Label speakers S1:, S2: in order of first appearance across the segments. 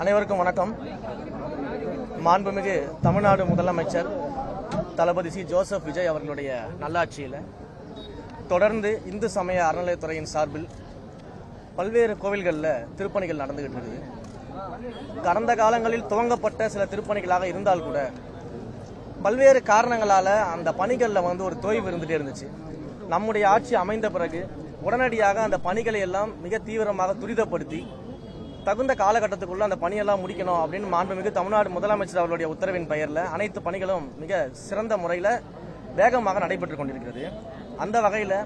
S1: அனைவருக்கும் வணக்கம். மாண்புமிகு தமிழ்நாடு முதலமைச்சர் தளபதி சி ஜோசப் விஜய் அவர்களுடைய நல்லாட்சியில் தொடர்ந்து இந்து சமய அறநிலையத்துறையின் சார்பில் பல்வேறு கோவில்களில் திருப்பணிகள் நடந்துகிட்டு இருக்குது. கடந்த காலங்களில் துவங்கப்பட்ட சில திருப்பணிகளாக இருந்தால் கூட பல்வேறு காரணங்களால் அந்த பணிகளில் ஒரு தொய்வு இருந்துகிட்டே இருந்துச்சு. நம்முடைய ஆட்சி அமைந்த பிறகு உடனடியாக அந்த பணிகளை எல்லாம் மிக தீவிரமாக துரிதப்படுத்தி தகுந்த காலகட்டத்துக்குள்ள அந்த பணியெல்லாம் முடிக்கணும் அப்படின்னு மாண்புமிகு தமிழ்நாடு முதலமைச்சர் அவர்களுடைய உத்தரவின் பெயரில் அனைத்து பணிகளும் மிக சிறந்த முறையில் வேகமாக நடைபெற்று கொண்டிருக்கிறது. அந்த வகையில்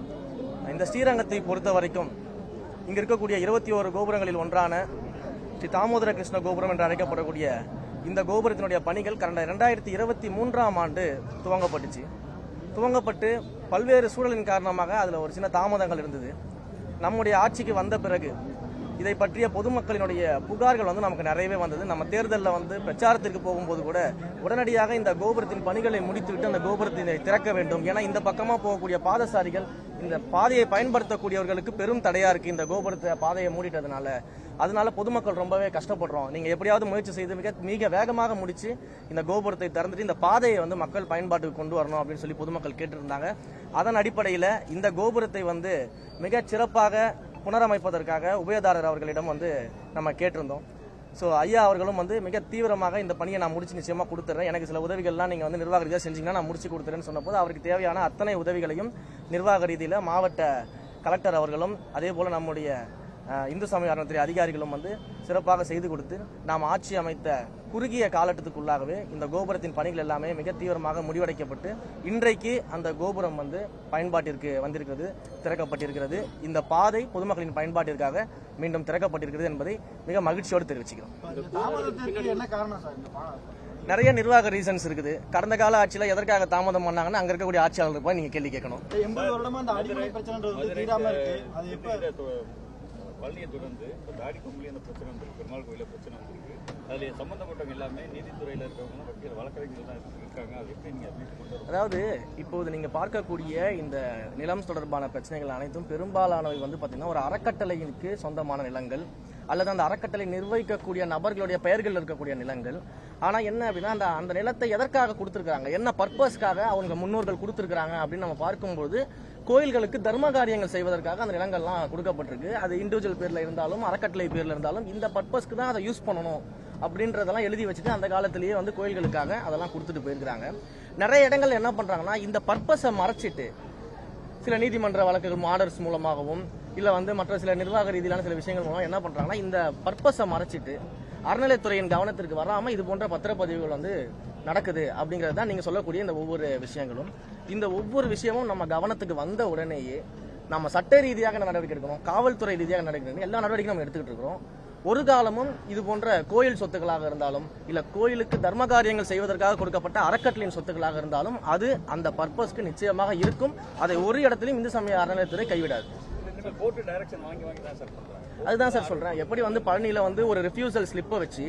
S1: இந்த ஸ்ரீரங்கத்தை பொறுத்த வரைக்கும் இங்கு இருக்கக்கூடிய 21 கோபுரங்களில் ஒன்றான ஸ்ரீ தாமோதர கிருஷ்ண கோபுரம் என்று அழைக்கப்படக்கூடிய இந்த கோபுரத்தினுடைய பணிகள் கடந்த 2023ஆம் ஆண்டு துவங்கப்பட்டு பல்வேறு சூழலின் காரணமாக அதில் ஒரு சின்ன தாமதங்கள் இருந்தது. நம்முடைய ஆட்சிக்கு வந்த பிறகு இதை பற்றிய பொதுமக்களினுடைய புகார்கள் நமக்கு நிறையவே வந்தது. நம்ம தேர்தலில் பிரச்சாரத்திற்கு போகும்போது கூட உடனடியாக இந்த கோபுரத்தின் பணிகளை முடித்துவிட்டு அந்த கோபுரத்தினை திறக்க வேண்டும். ஏன்னா இந்த பக்கமாக போகக்கூடிய பாதசாரிகள் இந்த பாதையை பயன்படுத்தக்கூடியவர்களுக்கு பெரும் தடையா இருக்கு. இந்த கோபுரத்தை பாதையை மூடிட்டதுனால அதனால பொதுமக்கள் ரொம்பவே கஷ்டப்படுறோம். நீங்க எப்படியாவது முயற்சி செய்து மிக வேகமாக முடிச்சு இந்த கோபுரத்தை திறந்துட்டு இந்த பாதையை மக்கள் பயன்பாட்டுக்கு கொண்டு வரணும் அப்படின்னு சொல்லி பொதுமக்கள் கேட்டிருந்தாங்க. அதன் அடிப்படையில் இந்த கோபுரத்தை மிக சிறப்பாக புனரமைப்பதற்காக உபயதாரர் அவர்களிடம் நம்ம கேட்டிருந்தோம். ஸோ ஐயா அவர்களும் மிக தீவிரமாக இந்த பணியை நான் முடிச்சு நிச்சயமாக கொடுத்துட்றேன், எனக்கு சில உதவிகள்லாம் நீங்கள் நிர்வாக ரீதியாக செஞ்சீங்கன்னா நான் முடிச்சு கொடுத்துறேன்னு சொன்னபோது அவருக்கு தேவையான அத்தனை உதவிகளையும் நிர்வாக ரீதியில் மாவட்ட கலெக்டர் அவர்களும் அதே போல் நம்முடைய இந்து சமய அறநிலையத்துறை அதிகாரிகளும் சிறப்பாக செய்து கொடுத்து நாம் ஆட்சி அமைத்த குறுகிய காலகட்டத்துக்குள்ளாகவே இந்த கோபுரத்தின் பணிகள் எல்லாமே மிக தீவிரமாக முடிவடைக்கப்பட்டு இன்றைக்கு அந்த கோபுரம் பயன்பாட்டிற்கு வந்திருக்கிறது, திறக்கப்பட்டிருக்கிறது. இந்த பாதை பொதுமக்களின் பயன்பாட்டிற்காக மீண்டும் திறக்கப்பட்டிருக்கிறது என்பதை மிக மகிழ்ச்சியோடு தெரிவிச்சுக்கிறோம். நிறைய நிர்வாக ரீசன்ஸ் இருக்குது. கடந்த கால ஆட்சியில் எதற்காக தாமதம் பண்ணாங்கன்னா அங்க இருக்கக்கூடிய ஆட்சியாளர்கள் போய் நீங்க கேள்வி கேட்கணும்.
S2: பழனியை தொடர்ந்து தாடி கொம்புலி அந்த பிரச்சனை வந்திருக்கு, பெருமாள் கோயிலில் பிரச்சனை வந்திருக்கு. அதில் சம்பந்தப்பட்டவங்க எல்லாமே நீதித்துறையில் இருக்கவங்க வக்கீல் வழக்கறிஞர்கள் தான் இருக்காங்க. அது எப்படி நீங்கள்
S1: அதாவது இப்போது நீங்கள் பார்க்கக்கூடிய இந்த நிலம் தொடர்பான பிரச்சனைகள் அனைத்தும் பெரும்பாலானவை பார்த்தீங்கன்னா ஒரு அறக்கட்டளைக்கு சொந்தமான நிலங்கள் அல்லது அந்த அறக்கட்டளை நிர்வகிக்கக்கூடிய நபர்களுடைய பெயர்கள் இருக்கக்கூடிய நிலங்கள். ஆனால் என்ன அப்படின்னா அந்த நிலத்தை எதற்காக கொடுத்துருக்காங்க, என்ன பர்பஸ்க்காக அவங்க முன்னோர்கள் கொடுத்துருக்காங்க அப்படின்னு நம்ம பார்க்கும்போது கோயில்களுக்கு தர்ம காரியங்கள் செய்வதற்காக அந்த நிலங்கள்லாம் கொடுக்கப்பட்டிருக்கு. அது இண்டிவிஜுவல் பேர்ல இருந்தாலும் அறக்கட்டளை பேர்ல இருந்தாலும் இந்த பர்பஸ்க்கு தான் அதை யூஸ் பண்ணணும் அப்படின்றதெல்லாம் எழுதி வச்சுட்டு அந்த காலத்திலேயே கோயில்களுக்காக அதெல்லாம் கொடுத்துட்டு போயிருக்கிறாங்க. நிறைய இடங்கள் என்ன பண்றாங்கன்னா இந்த பர்பஸை மறைச்சிட்டு சில நீதிமன்ற வழக்குகள் ஆர்டர்ஸ் மூலமாகவும் இல்ல மற்ற சில நிர்வாக ரீதியிலான சில விஷயங்கள் மூலம் என்ன பண்றாங்கன்னா இந்த பர்பஸை மறைச்சிட்டு அறநிலையத்துறையின் கவனத்திற்கு வராம இது போன்ற பத்திரப்பதிவுகள் நடக்குது அப்படிங்கிறது தான் நீங்க சொல்லக்கூடிய இந்த ஒவ்வொரு விஷயங்களும். இந்த ஒவ்வொரு விஷயமும் நம்ம கவனத்துக்கு வந்த உடனேயே நம்ம சட்ட ரீதியாக நடவடிக்கை எடுக்கணும், காவல்துறை ரீதியாக நடவடிக்கை எல்லா நடவடிக்கையும் நம்ம எடுத்துக்கிட்டு இருக்கிறோம். ஒரு காலமும் இது போன்ற கோயில் சொத்துக்களாக இருந்தாலும் இல்ல கோயிலுக்கு தர்ம காரியங்கள் செய்வதற்காக கொடுக்கப்பட்ட அறக்கட்டளையின் சொத்துக்களாக இருந்தாலும் அது அந்த பர்பஸ்க்கு நிச்சயமாக இருக்கும். அதை ஒரு இடத்திலும் இந்து சமய அறநிலையத்துறை கைவிடாது. அதுதான் சார் சொல்றேன். எப்படி பழனியில ஒரு ரிஃப்யூசல் ஸ்லிப்பை வச்சு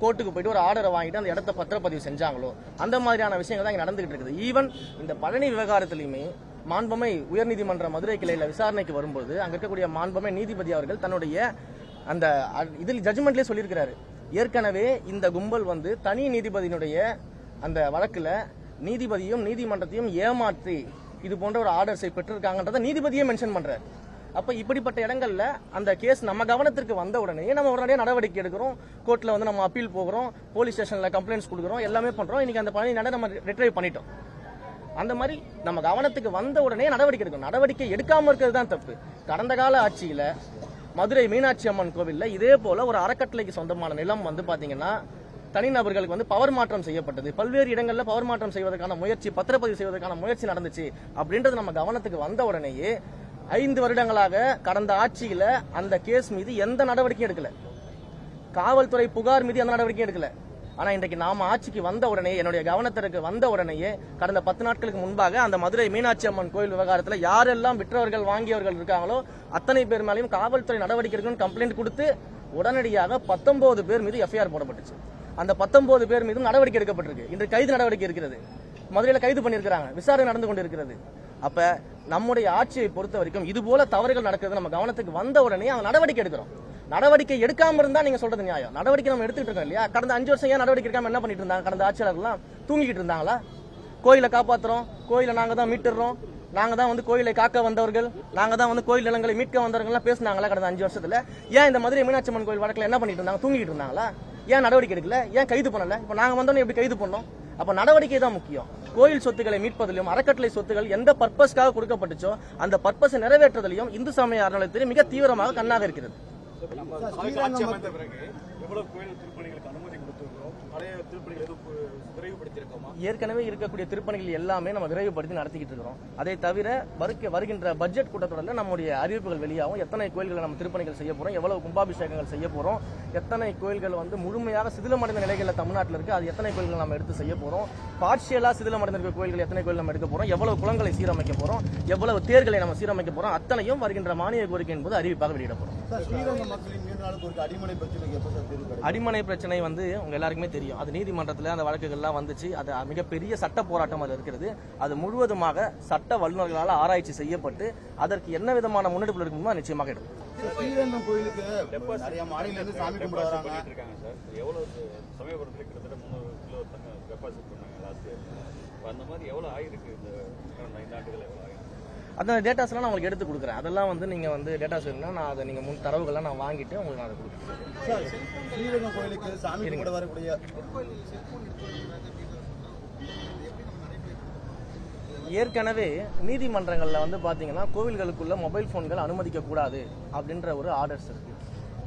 S1: கோர்ட்டுக்கு போயிட்டு ஒரு ஆர்டரை வாங்கிட்டு அந்த இடத்த பத்திரப்பதிவு செஞ்சாங்களோ அந்த மாதிரியான விஷயங்கள் தான் இங்க நடந்துகிட்டு இருக்குது. ஈவன் இந்த பழனி விவகாரத்திலுமே மாண்புமை உயர்நீதிமன்ற மதுரை கிளையில விசாரணைக்கு வரும்போது அங்க இருக்கக்கூடிய மாண்புமை நீதிபதி அவர்கள் தன்னுடைய அந்த இதில் ஜட்ஜ்மெண்ட்லேயே சொல்லியிருக்கிறாரு, ஏற்கனவே இந்த கும்பல் தனி நீதிபதியினுடைய அந்த வழக்குல நீதிபதியும் நீதிமன்றத்தையும் ஏமாற்றி இது போன்ற ஒரு ஆர்டர்ஸை பெற்றிருக்காங்கன்றத நீதிபதியே மென்ஷன் பண்றாரு. அப்ப இப்படிப்பட்ட இடங்கள்ல அந்த கேஸ் நம்ம கவனத்திற்கு வந்த உடனே நம்ம உடனே நடவடிக்கை எடுக்கிறோம், கோர்ட்ல நம்ம அப்பீல் போகிறோம், போலீஸ் ஸ்டேஷன்ல கம்ப்ளைண்ட்ஸ் கொடுக்குறோம், எல்லாமே பண்றோம். இன்னைக்கு அந்த பணி நம்ம ரிட்ரைவ் பண்ணிட்டோம். அந்த மாதிரி நம்ம கவனத்துக்கு வந்த உடனே நடவடிக்கை எடுக்கணும். நடவடிக்கை எடுக்காம இருக்கிறது தான் தப்பு. கடந்த கால ஆட்சியில மதுரை மீனாட்சி அம்மன் கோவில்ல இதே போல ஒரு அறக்கட்டளைக்கு சொந்தமான நிலம் பாத்தீங்கன்னா தனிநபர்களுக்கு பவர் மாற்றம் செய்யப்பட்டது. பல்வேறு இடங்கள்ல பவர் மாற்றம் செய்வதற்கான முயற்சி, பத்திரப்பதிவு செய்வதற்கான முயற்சி நடந்துச்சு. அப்படின்றது நம்ம கவனத்துக்கு வந்த உடனேயே 5 வருடங்களாக கடந்த ஆட்சியில அந்த கேஸ் மீது எந்த நடவடிக்கையும் எடுக்கல, காவல்துறை புகார் மீது எந்த நடவடிக்கையும் எடுக்கல. ஆனா இன்றைக்கு நாம ஆட்சிக்கு வந்த உடனே என்னுடைய கவனத்திற்கு வந்த உடனேயே கடந்த 10 நாட்களுக்கு முன்பாக அந்த மதுரை மீனாட்சி அம்மன் கோயில் விவகாரத்துல யாரெல்லாம் விற்றவர்கள் வாங்கியவர்கள் இருக்காங்களோ அத்தனை பேர் மேலையும் காவல்துறை நடவடிக்கை எடுக்கணும்னு கம்ப்ளைண்ட் கொடுத்து உடனடியாக 19 பேர் மீது எஃப்ஐஆர் போடப்பட்டுச்சு. அந்த 19 பேர் மீதும் நடவடிக்கை எடுக்கப்பட்டிருக்கு. இன்று கைது நடவடிக்கை இருக்கிறது. மதுரையில கைது பண்ணியிருக்கிறாங்க, விசாரணை நடந்து கொண்டிருக்கிறது. அப்ப நம்முடைய ஆட்சியை பொறுத்த வரைக்கும் இது போல தவறுகள் நடக்கிறது நம்ம கவனத்துக்கு வந்த உடனே அந்த நடவடிக்கை எடுக்கிறோம். நடவடிக்கை எடுக்காம இருந்தா நீங்க சொல்றது நியாயம். நடவடிக்கை நம்ம எடுத்துட்டு இருக்கோம் இல்லையா? கடந்த 5 வருஷம் ஏன் நடவடிக்கை எடுக்காம என்ன பண்ணிட்டு இருந்தாங்க? கடந்த ஆட்சியாளர்கள்லாம் தூங்கிட்டு இருந்தாங்களா? கோயிலை காப்பாத்துறோம், கோயிலை நாங்க தான் மீட்டுறோம், நாங்க தான் வந்து கோயிலை காக்க வந்தவர்கள், நாங்க தான் வந்து கோயில் நிலங்களை மீட்க வந்தவர்கள் பேசினாங்களா கடந்த 5 வருஷத்துல? ஏன் இந்த மதுரை மீனாட்சி அம்மன் கோயில் வழக்குல என்ன பண்ணிட்டு இருந்தாங்க? தூங்கிட்டு இருந்தாங்களா? ஏன் நடவடிக்கை எடுக்கல? ஏன் கைது பண்ணல? இப்ப நாங்க வந்தோன்னு எப்படி கைது பண்ணோம்? அப்ப நடவடிக்கை தான் முக்கியம். கோயில் சொத்துக்களை மீட்பதிலும் அறக்கட்டளை சொத்துக்கள் எந்த பர்பஸ்க்காக கொடுக்கப்பட்டுச்சோ அந்த பர்பஸை நிறைவேற்றுவதிலும் இந்து சமய அறநிலையத்துறை மிக தீவிரமாக கண்ணாக இருக்கிறது. ஏற்கனவே இருக்கக்கூடிய திருப்பணிகள் எல்லாமே நம்ம விரைவுபடுத்தி நடத்திக்கிட்டு இருக்கிறோம். அதை தவிர வருகின்ற பட்ஜெட் கூட்டத்தொடரில் நம்முடைய அறிவிப்புகள் வெளியாகும். எத்தனை கோயில்களை நம்ம திருப்பணிகள் செய்ய போறோம், எவ்வளவு கும்பாபிஷேகங்கள் செய்ய போறோம், எத்தனை கோயில்கள் வந்து முழுமையாக சிதிலமடைந்த நிலைகளில் தமிழ்நாட்டில் இருக்கு, அது எத்தனை கோயில்கள் நம்ம எடுத்து செய்ய போறோம், பார்ஷியலா சிதிலமடைந்த இருக்க கோயில்கள் எத்தனை கோயில் நம்ம எடுக்க போறோம், எவ்வளவு குளங்களை சீரமைக்க போறோம், எவ்வளவு தேர்களை நம்ம சீரமைக்க போறோம், அத்தனையும் வருகின்ற மானிய கோரிக்கை என்பது அறிவிப்பாக வெளியிட போறோம். அடிமனை பிரச்சனை வந்து உங்க எல்லாருக்குமே தெரியும். அது நீதிமன்றத்தில் அந்த வழக்குகள்லாம் வந்துச்சு. அது மிகப்பெரிய சட்ட போராட்டம் அது இருக்கிறது. அது முழுவதுமாக சட்ட வல்லுநர்களால் ஆராய்ச்சி செய்யப்பட்டு அதற்கு என்ன விதமான முன்னெடுப்பு இருக்குமோ நிச்சயமாக எடுக்கும்.
S3: ஸ்ரீரங்கம் கோயிலுக்கு நிறைய மாநிலத்திலிருந்து சாமி கும்பிட வராங்க.
S2: எவ்வளவு சமயபுரத்தில் கிட்டத்தட்ட 300 கிலோ டெபாசிட் பண்ணாங்க லாஸ்ட் இயர். அந்த மாதிரி எவ்வளவு ஆயிருக்கு இந்த 5 ஆண்டுகள் எவ்வளவு ஆயிருக்கு?
S1: அந்த டேட்டாஸ் எல்லாம் நான் உங்களுக்கு எடுத்து கொடுக்குறேன். அதெல்லாம் வந்து நீங்க வந்து டேட்டாஸ் வேணும்னா நான் அதை நீங்க முன் தரவுகள்லாம் நான் வாங்கிட்டு உங்களுக்கு நான் கொடுக்குறேன்.
S3: ஸ்ரீரங்கம் கோயிலுக்கு சாமி கும்பிட வரக்கூடிய
S1: ஏற்கனவே நீதிமன்றங்கள்ல வந்து பாத்தீங்கன்னா கோவில்களுக்குள்ள மொபைல் போன்கள் அனுமதிக்க கூடாது அப்படின்ற ஒரு ஆர்டர்ஸ் இருக்கு.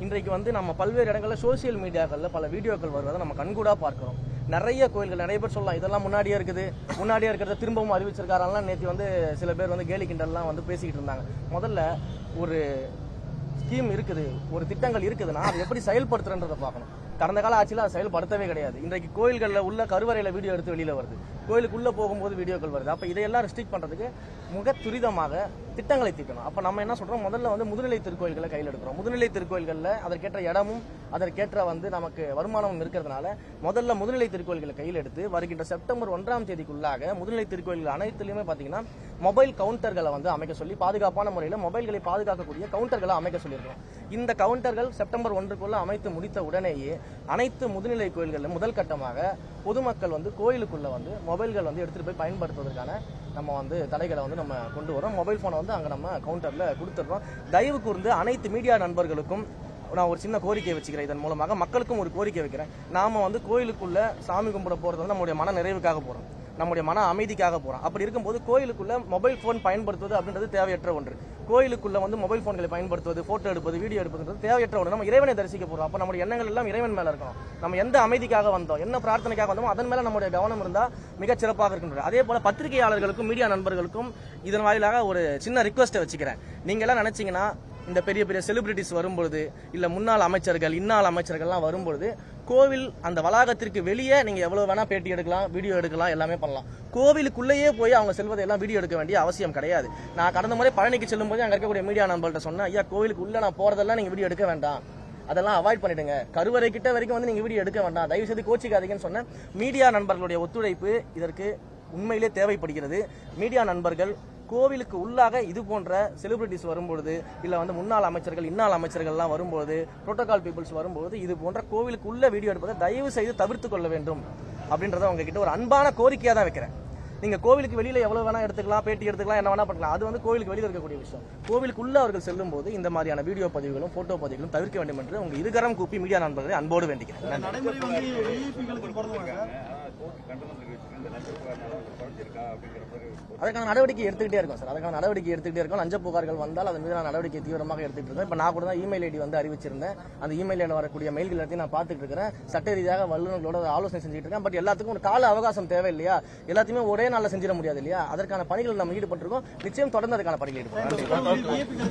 S1: இன்றைக்கு வந்து நம்ம பல்வேறு இடங்களில் சோசியல் மீடியாக்கள்ல பல வீடியோக்கள் வருவதை நம்ம கண்கூடா பார்க்கிறோம். நிறைய கோயில்கள் நிறைய பேர் சொல்லலாம் இதெல்லாம் முன்னாடியே இருக்குது, முன்னாடியே இருக்கிறத திரும்பவும் அறிவிச்சிருக்காரெல்லாம் நேற்று வந்து சில பேர் வந்து கேலி கிண்டல்லாம் வந்து பேசிக்கிட்டு இருந்தாங்க. முதல்ல ஒரு ஸ்கீம் இருக்குது, ஒரு திட்டங்கள் இருக்குதுன்னா அதை எப்படி செயல்படுத்துறன்றதை பார்க்கணும். கடந்த கால ஆட்சியில் அதை செயல்படுத்தவே கிடையாது. இன்றைக்கு கோயில்களில் உள்ள கருவறையில் வீடியோ எடுத்து வெளியில் வருது, கோயிலுக்குள்ளே போகும்போது வீடியோக்கள் வருது. அப்போ இதையெல்லாம் ரெஸ்ட்ரிக்ட் பண்ணுறதுக்கு மிக துரிதமாக திட்டங்களை தீட்டணும். அப்போ நம்ம என்ன சொல்கிறோம், முதல்ல வந்து முதுநிலை திருக்கோயில்களை கையில் எடுக்கிறோம். முதுநிலை திருக்கோயில்களில் அதற்கேற்ற இடமும் அதற்கேற்ற வந்து நமக்கு வருமானமும் இருக்கிறதுனால முதல்ல முதுநிலை திருக்கோயில்களை கையில் எடுத்து வருகின்ற செப்டம்பர் 1ஆம் தேதிக்குள்ளாக முதுநிலை திருக்கோயில்கள் அனைத்துலையுமே பார்த்தீங்கன்னா மொபைல் கவுண்டர்களை வந்து அமைக்க சொல்லி பாதுகாப்பான முறையில் மொபைல்களை பாதுகாக்கக்கூடிய கவுண்டர்களை அமைக்க சொல்லியிருக்கோம். இந்த கவுண்டர்கள் செப்டம்பர் 1க்குள்ள அமைத்து முடித்த உடனேயே அனைத்து முதுநிலை கோயில்களில் முதல் கட்டமாக பொதுமக்கள் வந்து கோயிலுக்குள்ள வந்து மொபைல்கள் வந்து எடுத்துட்டு போய் பயன்படுத்துவதற்கான நம்ம வந்து தடைகளை வந்து நம்ம கொண்டு வரோம். மொபைல் போனை வந்து அங்கே நம்ம கவுண்டர்ல கொடுத்துடுறோம். தயவு கூர்ந்து அனைத்து மீடியா நண்பர்களுக்கும் நான் ஒரு சின்ன கோரிக்கை வச்சுக்கிறேன். இதன் மூலமாக மக்களுக்கும் ஒரு கோரிக்கை வைக்கிறேன். நாம வந்து கோயிலுக்குள்ள சாமி கும்பிட போறது வந்து நம்முடைய மன நிறைவுக்காக போறோம், நம்முடைய மன அமைதிக்காக போறோம். அப்படி இருக்கும்போது கோயிலுக்குள்ள மொபைல் போன் பயன்படுத்துவது அப்படின்றது தேவையற்ற ஒன்று. கோயிலுக்குள்ள வந்து மொபைல் போன்களை பயன்படுத்துவது, போட்டோ எடுப்பது, வீடியோ எடுப்பது தேவையற்ற ஒன்று. நம்ம இறைவனை தரிசிக்க போறோம். அப்ப நம்முடைய எண்ணங்கள் எல்லாம் இறைவன் மேல இருக்கணும். நம்ம எந்த அமைதிக்காக வந்தோம், என்ன பிரார்த்தனைக்காக வந்தோமோ அதன் மேல நம்முடைய கவனம் இருந்தா மிகச் சிறப்பாக இருக்கின்றது. அதே போல பத்திரிகையாளர்களுக்கும் மீடியா நண்பர்களுக்கும் இதன் வாயிலாக ஒரு சின்ன ரிக்வெஸ்ட்டை வச்சுக்கிறேன். நீங்க எல்லாம் நினைச்சீங்கன்னா இந்த பெரிய பெரிய செலிபிரிட்டிஸ் வரும்பொழுது இல்ல முன்னாள் அமைச்சர்கள் இன்னாள் அமைச்சர்கள்லாம் வரும்பொழுது கோவில் அந்த வளாகத்திற்கு வெளியே நீங்க எவ்வளவு வேணா பேட்டி எடுக்கலாம், வீடியோ எடுக்கலாம், எல்லாமே பண்ணலாம். கோவிலுக்குள்ளேயே போய் அவங்க செல்வதை எல்லாம் வீடியோ எடுக்க வேண்டிய அவசியம் கிடையாது. நான் கடந்த முறை பழனிக்கு செல்லும் போது அங்க இருக்கக்கூடிய மீடியா நண்பர்கள்ட்ட சொன்னேன், ஐயா கோவிலுக்கு உள்ள நான் போறதெல்லாம் நீங்க வீடியோ எடுக்க வேண்டாம், அதெல்லாம் அவாய்ட் பண்ணிடுங்க, கருவறை கிட்ட வரைக்கும் வந்து நீங்க வீடியோ எடுக்க வேண்டாம், தயவு செய்து கோச்சிக்காதீங்கன்னு சொன்னேன். மீடியா நண்பர்களுடைய ஒத்துழைப்பு இதற்கு உண்மையிலே தேவைப்படுகிறது. மீடியா நண்பர்கள் கோவிலுக்கு உள்ளாக இது போன்ற செலிபிரிட்டிஸ் வரும்பொழுது இல்ல வந்து முன்னாள் அமைச்சர்கள் இன்னாள் அமைச்சர்கள்லாம் வரும்போது புரோட்டோகால் பீப்புள்ஸ் வரும்போது இது போன்ற கோவிலுக்கு உள்ள வீடியோ எடுப்பதை தயவு செய்து தவிர்த்து கொள்ள வேண்டும் அப்படின்றத உங்ககிட்ட ஒரு அன்பான கோரிக்கையா தான் வைக்கிறேன். நீங்க கோவிலுக்கு வெளியில எவ்வளவு வேணா எடுத்துக்கலாம், பேட்டி எடுத்துக்கலாம், என்ன வேணா பண்ணலாம், அது வந்து கோவிலுக்கு வெளியில இருக்கக்கூடிய விஷயம். கோவிலுக்குள்ள அவர்கள் செல்லும் போது இந்த மாதிரியான வீடியோ பதிவுகளும் போட்டோ பதிவுகளும் தவிர்க்க வேண்டும் என்று உங்க இருகரம் கூப்பி மீடியா நண்பர்களை அன்போடு வேண்டிக்கிறேன். அதுக்கான நடவடிக்கை எடுத்துக்கிட்டே இருக்கும் சார். அதுக்கான நடவடிக்கை எடுத்துக்கிட்டே இருக்கும். லஞ்ச புகார்கள் வந்தால் அதன் மீது நான் நடவடிக்கை தீவிரமாக எடுத்துட்டு இருக்கேன். இப்ப நான் கூட தான் இமெயில் ஐடி வந்து அறிவிச்சிருந்தேன். அந்த இமெயில் ஐடி வரக்கூடிய மெயில்கள் எல்லாத்தையும் நான் பார்த்துட்டு இருக்கிறேன். சட்ட ரீதியாக வல்லுநர்களோட ஆலோசனை செஞ்சுட்டு இருக்கேன். பட் எல்லாத்துக்கும் ஒரு கால அவகாசம் தேவை இல்லையா? எல்லாத்தையுமே ஒரே நாள்ல செஞ்சிட முடியாது இல்லையா? அதற்கான பணிகள் நம்ம ஈடுபட்டிருக்கோம். நிச்சயம் தொடர்ந்து அதுக்கான பணிகள் ஈடுபடும்.